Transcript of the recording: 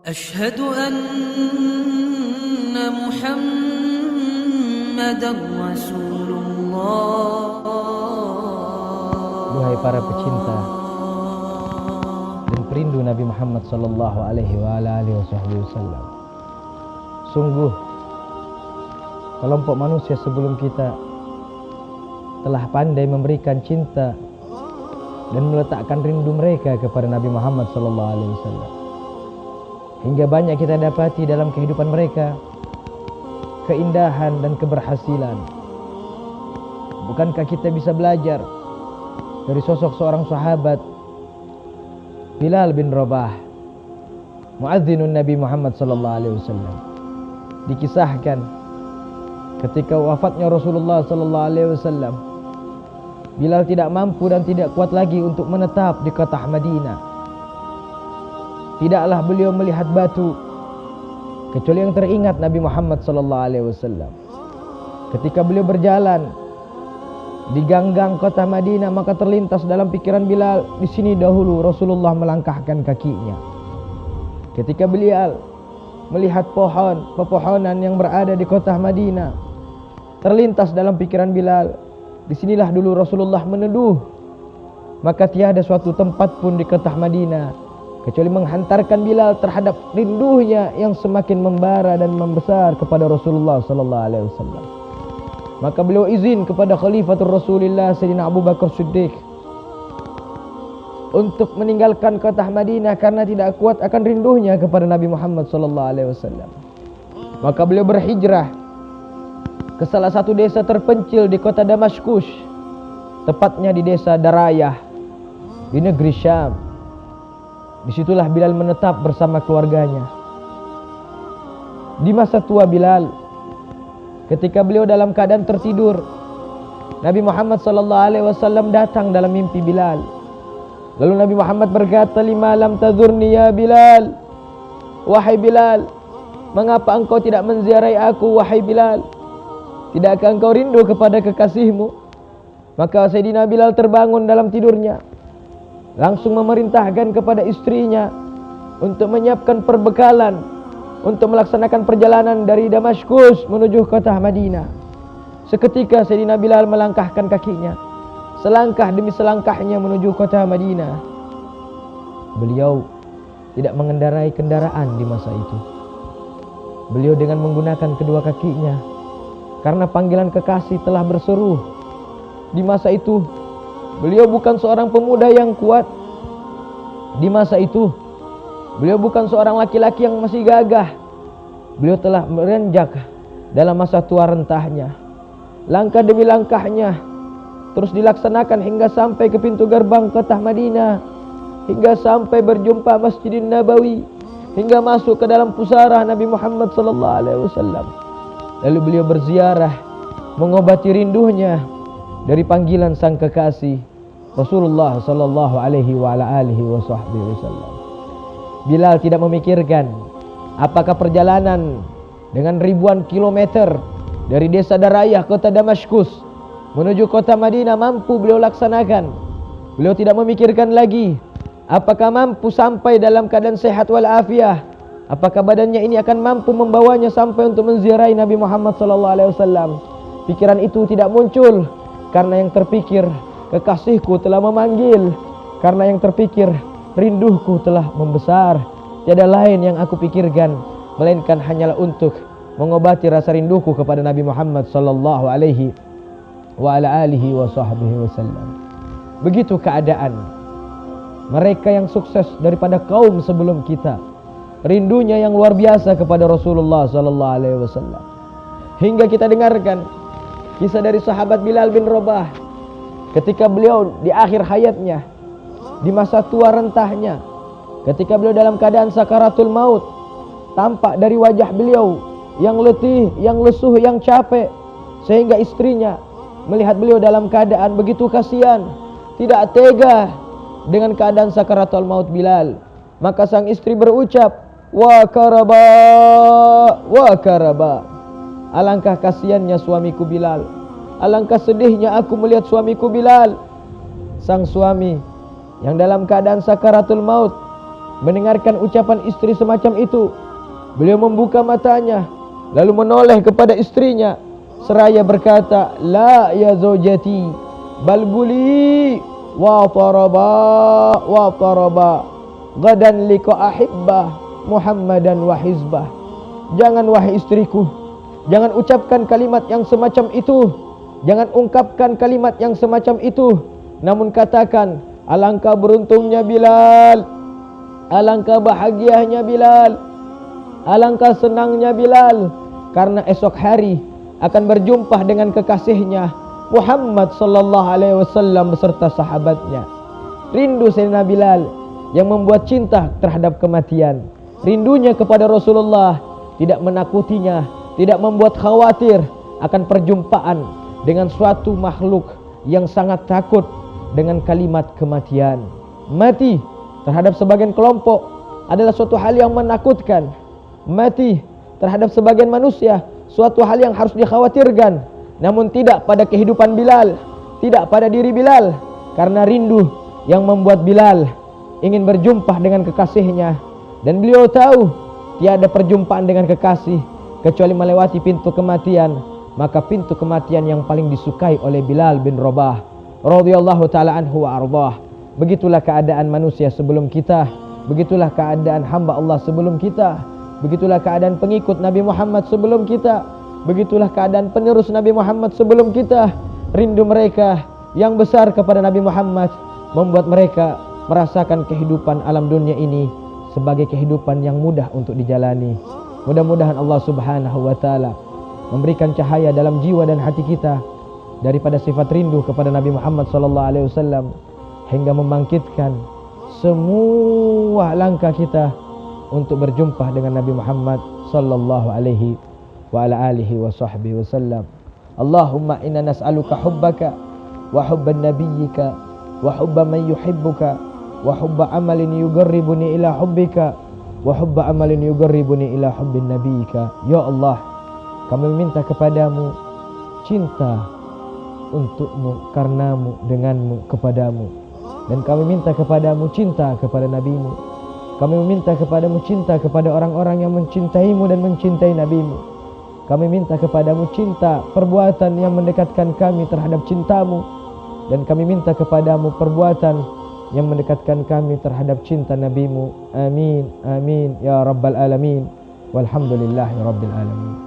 أشهد أن محمدًا رسول الله. Duhai para pecinta dan perindu Nabi Muhammad sallallahu alaihi wasallam. Sungguh kelompok manusia sebelum kita telah pandai memberikan cinta dan meletakkan rindu mereka kepada Nabi Muhammad sallallahu alaihi wasallam. Hingga banyak kita dapati dalam kehidupan mereka keindahan dan keberhasilan. Bukankah kita bisa belajar dari sosok seorang sahabat Bilal bin Rabah, muadzinun Nabi Muhammad sallallahu alaihi wasallam. Dikisahkan ketika wafatnya Rasulullah sallallahu alaihi wasallam, Bilal tidak mampu dan tidak kuat lagi untuk menetap di kota Madinah. Tidaklah beliau melihat batu kecuali yang teringat Nabi Muhammad sallallahu alaihi wasallam. Ketika beliau berjalan di gang-gang kota Madinah, maka terlintas dalam pikiran Bilal, di sini dahulu Rasulullah melangkahkan kakinya. Ketika beliau melihat pepohonan yang berada di kota Madinah, terlintas dalam pikiran Bilal, disinilah dulu Rasulullah meneduh. Maka tiada suatu tempat pun di kota Madinah kecuali menghantarkan Bilal terhadap rindunya yang semakin membara dan membesar kepada Rasulullah sallallahu alaihi wasallam. Maka beliau izin kepada Khalifatul Rasulullah Sayyidina Abu Bakar Siddiq untuk meninggalkan kota Madinah karena tidak kuat akan rindunya kepada Nabi Muhammad sallallahu alaihi wasallam. Maka beliau berhijrah ke salah satu desa terpencil di kota Damaskus, tepatnya di desa Darayah di negeri Syam. Disitulah Bilal menetap bersama keluarganya. Di masa tua Bilal, ketika beliau dalam keadaan tertidur, Nabi Muhammad sallallahu alaihi wasallam datang dalam mimpi Bilal. Lalu Nabi Muhammad berkata, "Lima lam tazurni ya Bilal?" Wahai Bilal, mengapa engkau tidak menziarahi aku wahai Bilal? Tidakkah engkau rindu kepada kekasihmu? Maka Sayyidina Bilal terbangun dalam tidurnya, langsung memerintahkan kepada istrinya untuk menyiapkan perbekalan untuk melaksanakan perjalanan dari Damaskus menuju kota Madinah. Seketika Sayyidina Bilal melangkahkan kakinya, selangkah demi selangkahnya menuju kota Madinah. Beliau tidak mengendarai kendaraan di masa itu. Beliau dengan menggunakan kedua kakinya, karena panggilan kekasih telah berseru. Di masa itu beliau bukan seorang pemuda yang kuat. Di masa itu beliau bukan seorang laki-laki yang masih gagah. Beliau telah beranjak dalam masa tua rentahnya. Langkah demi langkahnya terus dilaksanakan hingga sampai ke pintu gerbang kota Madinah, hingga sampai berjumpa Masjidin Nabawi, hingga masuk ke dalam pusara Nabi Muhammad sallallahu alaihi wasallam. Lalu beliau berziarah mengobati rindunya dari panggilan sang kekasih Rasulullah sallallahu alaihi wasallam. Bilal tidak memikirkan apakah perjalanan dengan ribuan kilometer dari desa Darayah kota Damaskus menuju kota Madinah mampu beliau laksanakan. Beliau tidak memikirkan lagi apakah mampu sampai dalam keadaan sehat walafiat, apakah badannya ini akan mampu membawanya sampai untuk menziarahi Nabi Muhammad sallallahu alaihi wasallam. Pikiran itu tidak muncul, karena yang terpikir kekasihku telah memanggil, karena yang terpikir rinduku telah membesar. Tiada lain yang aku pikirkan melainkan hanyalah untuk mengobati rasa rinduku kepada Nabi Muhammad sallallahu alaihi wasallam. Begitu keadaan mereka yang sukses daripada kaum sebelum kita, rindunya yang luar biasa kepada Rasulullah sallallahu alaihi wasallam. Hingga kita dengarkan kisah dari sahabat Bilal bin Rabah ketika beliau di akhir hayatnya, di masa tua rentahnya, ketika beliau dalam keadaan sakaratul maut, tampak dari wajah beliau yang letih, yang lesuh, yang capek, sehingga istrinya melihat beliau dalam keadaan begitu kasihan, tidak tega dengan keadaan sakaratul maut Bilal. Maka sang istri berucap, "Wa karaba, wa karaba." Alangkah kasihannya suamiku Bilal, alangkah sedihnya aku melihat suamiku Bilal. Sang suami yang dalam keadaan sakaratul maut mendengarkan ucapan istri semacam itu, beliau membuka matanya lalu menoleh kepada istrinya seraya berkata, "La ya zaujati, bal guli wa taraba gadan liqa ahibbah Muhammadan wa hizbah." Jangan wahai istriku, jangan ucapkan kalimat yang semacam itu, jangan ungkapkan kalimat yang semacam itu, namun katakan, alangkah beruntungnya Bilal, alangkah bahagianya Bilal, alangkah senangnya Bilal, karena esok hari akan berjumpa dengan kekasihnya Muhammad sallallahu alaihi wasallam beserta sahabatnya. Rindu Sayyidina Bilal yang membuat cinta terhadap kematian. Rindunya kepada Rasulullah tidak menakutinya, tidak membuat khawatir akan perjumpaan dengan suatu makhluk yang sangat takut dengan kalimat kematian. Mati terhadap sebagian kelompok adalah suatu hal yang menakutkan. Mati terhadap sebagian manusia suatu hal yang harus dikhawatirkan, namun tidak pada kehidupan Bilal, tidak pada diri Bilal, karena rindu yang membuat Bilal ingin berjumpa dengan kekasihnya, dan beliau tahu tiada perjumpaan dengan kekasih kecuali melewati pintu kematian. Maka pintu kematian yang paling disukai oleh Bilal bin Rabah radhiyallahu taala anhu wa ardhah. Begitulah keadaan manusia sebelum kita, begitulah keadaan hamba Allah sebelum kita, begitulah keadaan pengikut Nabi Muhammad sebelum kita, begitulah keadaan penerus Nabi Muhammad sebelum kita. Rindu mereka yang besar kepada Nabi Muhammad membuat mereka merasakan kehidupan alam dunia ini sebagai kehidupan yang mudah untuk dijalani. Mudah-mudahan Allah Subhanahu wa taala memberikan cahaya dalam jiwa dan hati kita daripada sifat rindu kepada Nabi Muhammad sallallahu alaihi wasallam hingga membangkitkan semua langkah kita untuk berjumpa dengan Nabi Muhammad sallallahu alaihi wa ala alihi wa sahbihi wasallam. Allahumma inna nas'aluka hubbaka wa hubban nabiyyika wa hubba man yuhibbuka wa hubba amalin yuqarribuni ila hubbika wa hubba amalin yuqarribuni ila hubbin nabiyyika. Ya Allah, kami meminta kepadamu cinta untukmu, karenamu, denganmu, kepadamu. Dan kami minta kepadamu cinta kepada nabimu. Kami meminta kepadamu cinta kepada orang-orang yang mencintaimu dan mencintai nabimu. Kami minta kepadamu cinta, perbuatan yang mendekatkan kami terhadap cintamu. Dan kami minta kepadamu perbuatan yang mendekatkan kami terhadap cinta nabimu. Amin, amin, ya rabbal alamin. Walhamdulillahi rabbil alamin.